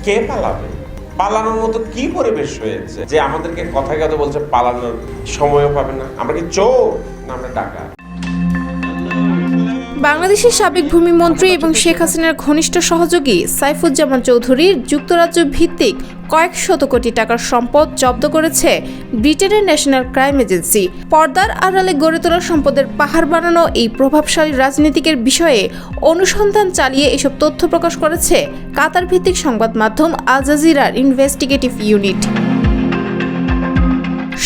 কে পালাবে? পালানোর মতো কি পরিবেশ হয়েছে যে আমাদেরকে কথা কথা বলছে পালানোর সময়ও পাবে না? আমরা কি চোর না আমরা ডাকাত? বাংলাদেশের সাবেক ভূমিমন্ত্রী এবং শেখ হাসিনার ঘনিষ্ঠ সহযোগী সাইফুজ্জামান চৌধুরীর যুক্তরাজ্য ভিত্তিক কয়েক শত কোটি টাকার সম্পদ জব্দ করেছে ব্রিটেনের ন্যাশনাল ক্রাইম এজেন্সি। পর্দার আড়ালে গড়ে তোলা সম্পদের পাহাড় বানানো এই প্রভাবশালী রাজনীতিকের বিষয়ে অনুসন্ধান চালিয়ে এসব তথ্য প্রকাশ করেছে কাতার ভিত্তিক সংবাদ মাধ্যম আল জাজিরার ইনভেস্টিগেটিভ ইউনিট।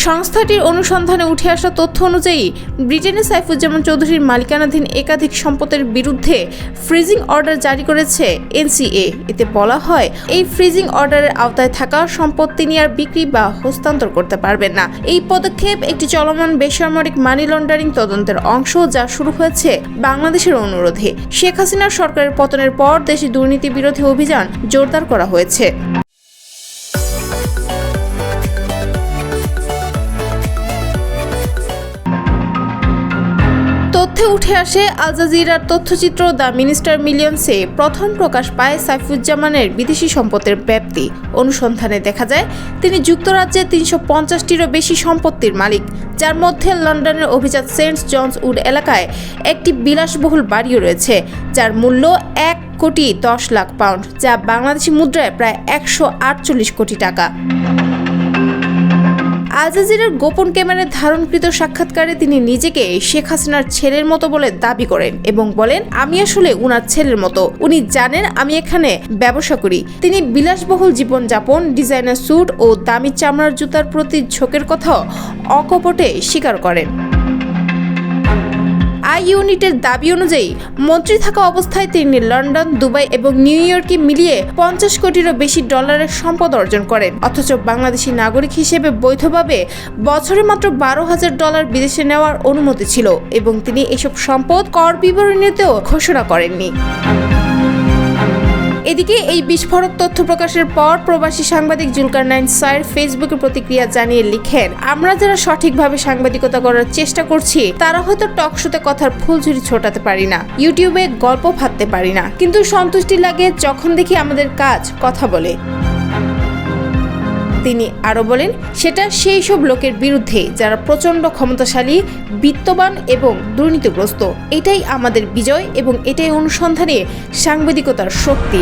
সংস্থাটির অনুসন্ধানে উঠে আসা তথ্য অনুযায়ী ব্রিটেনে সাইফুজ্জামান চৌধুরীর মালিকানাধীন একাধিক সম্পদের বিরুদ্ধে ফ্রিজিং অর্ডার জারি করেছে এনসিএ। এতে বলা হয়, এই ফ্রিজিং অর্ডারের আওতায় থাকা সম্পদ তিনি আর বিক্রি বা হস্তান্তর করতে পারবেন না। এই পদক্ষেপ একটি চলমান বেসামরিক মানি লন্ডারিং তদন্তের অংশ, যা শুরু হয়েছে বাংলাদেশের অনুরোধে। শেখ হাসিনার সরকারের পতনের পর দেশে দুর্নীতি বিরোধী অভিযান জোরদার করা হয়েছে। তথ্যে উঠে আসে আল জাজিরার তথ্যচিত্র দ্য মিনিস্টার মিলিয়ন্সে প্রথম প্রকাশ পায় সাইফুজ্জামানের বিদেশি সম্পদের ব্যাপ্তি। অনুসন্ধানে দেখা যায়, তিনি যুক্তরাজ্যে 350টিরও বেশি সম্পত্তির মালিক, যার মধ্যে লন্ডনের অভিজাত সেন্ট জনস উড এলাকায় একটি বিলাসবহুল বাড়িও রয়েছে, যার মূল্য 1,10,00,000 পাউন্ড, যা বাংলাদেশি মুদ্রায় প্রায় 148 কোটি টাকা। আল জাজিরার গোপন ক্যামেরায় ধারণকৃত সাক্ষাৎকারে তিনি নিজেকে শেখ হাসিনার ছেলের মতো বলে দাবি করেন এবং বলেন, আমি আসলে উনার ছেলের মতো। উনি জানেন আমি এখানে ব্যবসা করি। তিনি বিলাসবহুল জীবনযাপন, ডিজাইনার স্যুট ও দামি চামড়ার জুতার প্রতি ঝোঁকের কথাও অকপটে স্বীকার করেন। আই ইউনিটের দাবি অনুযায়ী মন্ত্রী থাকা অবস্থায় তিনি লন্ডন, দুবাই এবং নিউ ইয়র্কে মিলিয়ে 50 কোটিরও বেশি ডলারের সম্পদ অর্জন করেন। অথচ বাংলাদেশি নাগরিক হিসেবে বৈধভাবে বছরে মাত্র $12,000 বিদেশে নেওয়ার অনুমতি ছিল এবং তিনি এসব সম্পদ কর বিবরণীতেও ঘোষণা করেননি। এদিকে এই বিস্ফোরক তথ্য প্রকাশের পর প্রবাসী সাংবাদিক জুলকারনাইন স্যার ফেসবুকে প্রতিক্রিয়া জানিয়ে লিখেন, আমরা যারা সঠিকভাবে সাংবাদিকতা করার চেষ্টা করছি তারা হয়তো টক শোতে কথার ফুলঝুরি ছোটাতে পারি না, ইউটিউবে গল্প ফাঁদতে পারি না, কিন্তু সন্তুষ্টি লাগে যখন দেখি আমাদের কাজ কথা বলে। তিনি আরও বলেন, সেটা সেই সব লোকের বিরুদ্ধে যারা প্রচণ্ড ক্ষমতাশালী, বিত্তবান এবং দুর্নীতিগ্রস্ত। এটাই আমাদের বিজয় এবং এটাই অনুসন্ধানে সাংবাদিকতার শক্তি।